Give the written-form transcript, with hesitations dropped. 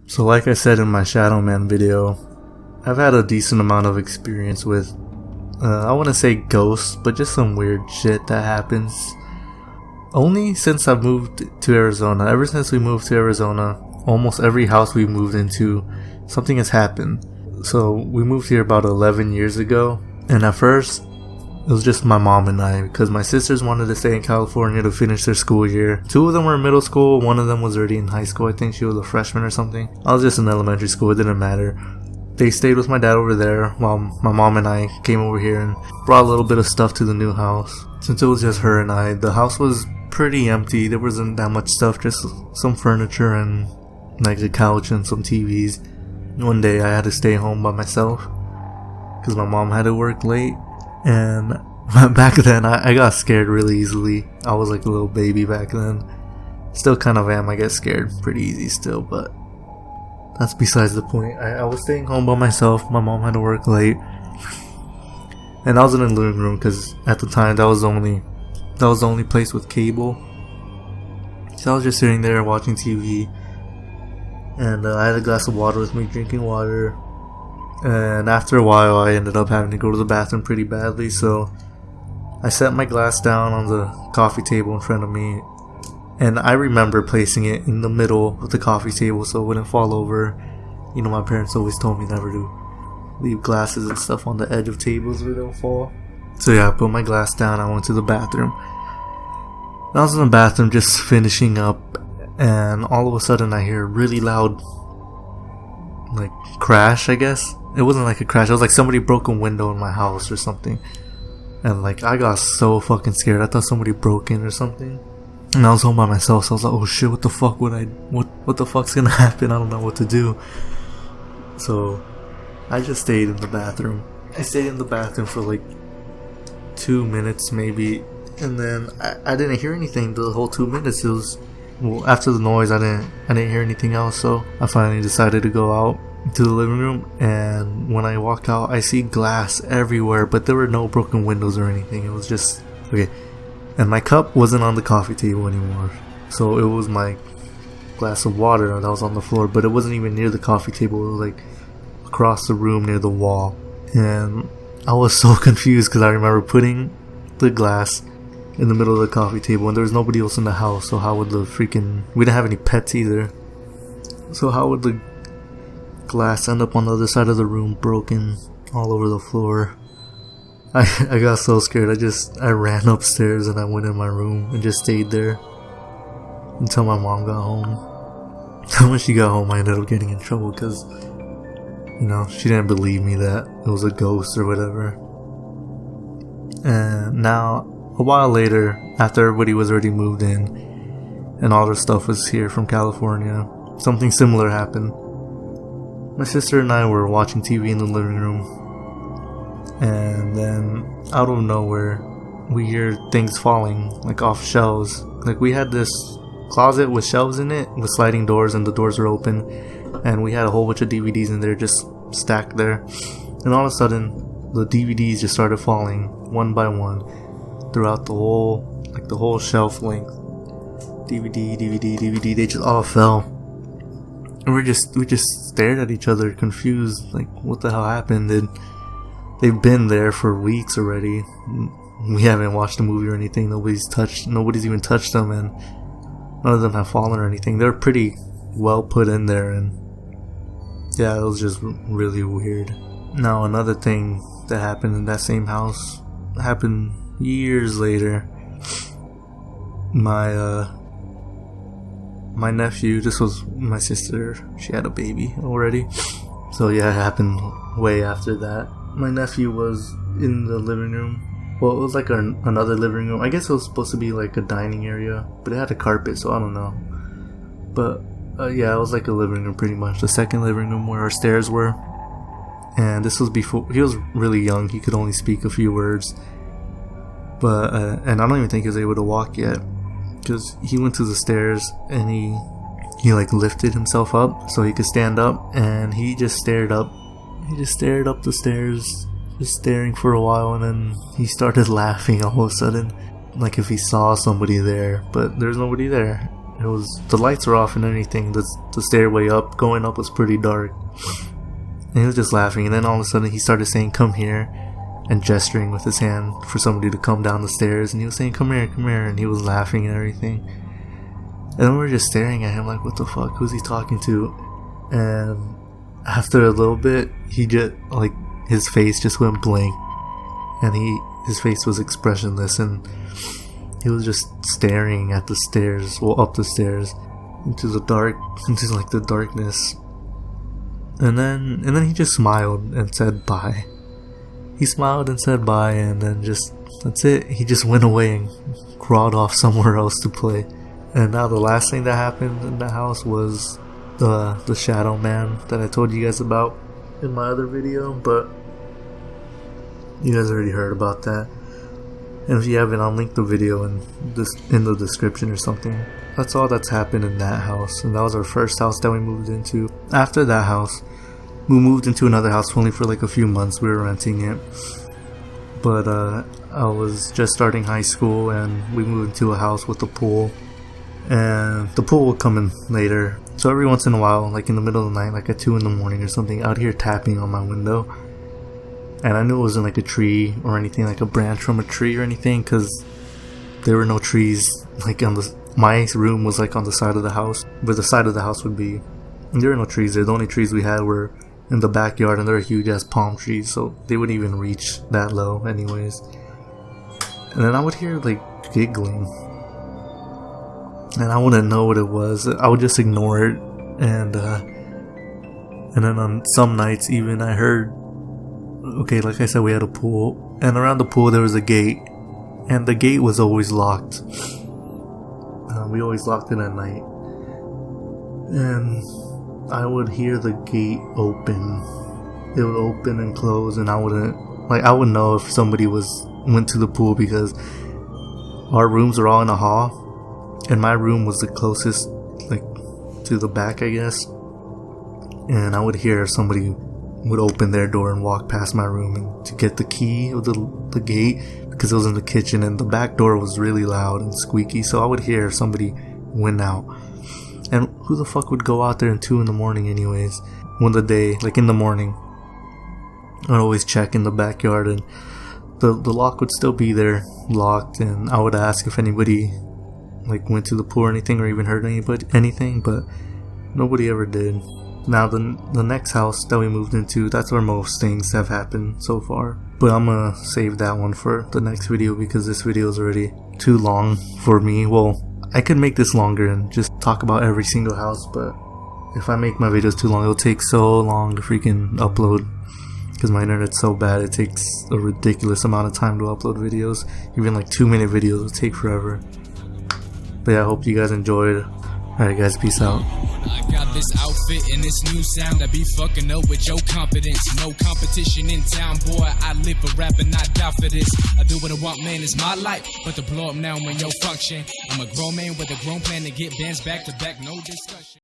So like I said in my Shadow Man video, I've had a decent amount of experience with, I wouldn't say ghosts, but just some weird shit that happens. Only since I've moved to Arizona. Ever since we moved to Arizona, almost every house we moved into, something has happened. So we moved here about 11 years ago, and at first it was just my mom and I, because my sisters wanted to stay in California to finish their school year. 2 of them were in middle school, 1 of them was already in high school. I think she was a freshman or something. I was just in elementary school, it didn't matter. They stayed with my dad over there while my mom and I came over here and brought a little bit of stuff to the new house. Since it was just her and I, the house was pretty empty. There wasn't that much stuff, just some furniture and like a couch and some TVs. One day I had to stay home by myself because my mom had to work late, and back then I got scared really easily. I was like a little baby back then. Still kind of am. I get scared pretty easy still, but that's besides the point. I was staying home by myself. My mom had to work late, and I was in the living room because at the time that was the only place with cable. So I was just sitting there watching TV, and I had a glass of water with me, drinking water. And after a while I ended up having to go to the bathroom pretty badly, so I set my glass down on the coffee table in front of me, and I remember placing it in the middle of the coffee table so it wouldn't fall over. You know, my parents always told me never to leave glasses and stuff on the edge of tables where they'll fall. So yeah, I put my glass down, I went to the bathroom. I was in the bathroom just finishing up, and all of a sudden I hear a really loud, like, crash, I guess. It wasn't like a crash, it was like somebody broke a window in my house or something. And like, I got so fucking scared. I thought somebody broke in or something. And I was home by myself, so I was like, oh shit, what the fuck what the fuck's gonna happen? I don't know what to do. So I just stayed in the bathroom. I stayed in the bathroom for like 2 minutes maybe, and then I didn't hear anything the whole 2 minutes. It was, well, after the noise I didn't hear anything else, so I finally decided to go out to the living room, and when I walk out I see glass everywhere, but there were no broken windows or anything. It was just okay. And my cup wasn't on the coffee table anymore, so it was my glass of water that was on the floor, but it wasn't even near the coffee table. It was like across the room near the wall, and I was so confused because I remember putting the glass in the middle of the coffee table, and there was nobody else in the house, so how would we didn't have any pets either, so how would the glass end up on the other side of the room, broken all over the floor? I got so scared. I ran upstairs and I went in my room and just stayed there until my mom got home. When she got home, I ended up getting in trouble because, you know, she didn't believe me that it was a ghost or whatever. And now, a while later, after everybody was already moved in and all their stuff was here from California, something similar happened. My sister and I were watching TV in the living room, and then out of nowhere we hear things falling, like off shelves. Like, we had this closet with shelves in it with sliding doors, and the doors were open, and we had a whole bunch of DVDs in there just stacked there, and all of a sudden the DVDs just started falling one by one throughout the whole shelf length. DVD, they just all fell. And we just stared at each other confused, like, what the hell happened? They've been there for weeks already. We haven't watched a movie or anything. Nobody's even touched them, and none of them have fallen or anything. They're pretty well put in there, and yeah, it was just really weird. Now, another thing that happened in that same house happened years later. My nephew, this was my sister, she had a baby already, so yeah, it happened way after that. My nephew was in the living room. Well, it was like another living room. I guess it was supposed to be like a dining area, but it had a carpet, so I don't know. But yeah, it was like a living room pretty much, the second living room where our stairs were. And this was before, he was really young, he could only speak a few words, but and I don't even think he was able to walk yet, because he went to the stairs and he like lifted himself up so he could stand up, and he just stared up the stairs, just staring for a while, and then he started laughing all of a sudden, like if he saw somebody there, but there's nobody there. it was, the lights were off and everything. The stairway up, going up was pretty dark. And he was just laughing, and then all of a sudden he started saying, "Come here," and gesturing with his hand for somebody to come down the stairs, and he was saying, "Come here, come here," and he was laughing and everything. And then we were just staring at him like, what the fuck, who's he talking to? And after a little bit, he just, like, his face just went blank, and his face was expressionless, and he was just staring at the stairs, well, up the stairs, into the dark, into like the darkness. And then he just smiled and said bye. He smiled and said bye, and then just, that's it. He just went away and crawled off somewhere else to play. And now the last thing that happened in the house was the shadow man that I told you guys about in my other video, but you guys already heard about that. And if you haven't, I'll link the video in the description or something. That's all that's happened in that house, and that was our first house that we moved into. After that house, we moved into another house only for like a few months. We were renting it, but I was just starting high school, and we moved into a house with a pool, and the pool will come in later. So every once in a while, like in the middle of the night, like at 2 in the morning or something, I'd hear tapping on my window, and I knew it wasn't like a tree or anything, like a branch from a tree or anything, because there were no trees like on my room was like on the side of the house, where the side of the house would be. And there were no trees there. The only trees we had were in the backyard, and there were huge ass palm trees, so they wouldn't even reach that low anyways. And then I would hear like giggling, and I wouldn't know what it was. I would just ignore it, and then on some nights even I heard, okay, like I said, we had a pool, and around the pool there was a gate, and the gate was always locked. We always locked it at night, and I would hear the gate open. It would open and close, and I would know if somebody went to the pool, because our rooms are all in a hall, and my room was the closest, like, to the back, I guess. And I would hear if somebody would open their door and walk past my room and to get the key of the gate, because it was in the kitchen, and the back door was really loud and squeaky, so I would hear if somebody went out. And who the fuck would go out there at 2 in the morning anyways? One of the day, like in the morning, I'd always check in the backyard, and the lock would still be there, locked, and I would ask if anybody like went to the pool or anything, or even heard anything, but nobody ever did. Now the next house that we moved into, that's where most things have happened so far. But I'm gonna save that one for the next video, because this video is already too long for me. Well, I could make this longer and just talk about every single house, but if I make my videos too long, it'll take so long to freaking upload, because my internet's so bad. It takes a ridiculous amount of time to upload videos. Even like 2-minute videos will take forever. But yeah, I hope you guys enjoyed. Alright guys, peace out. I got this outfit and this new sound. I be fucking up with your confidence. No competition in town, boy. I live for rap and I die for this. I do what I want, man, it's my life. But to blow up now when yo function. I'm a grown man with a grown plan to get bands back to back, no discussion.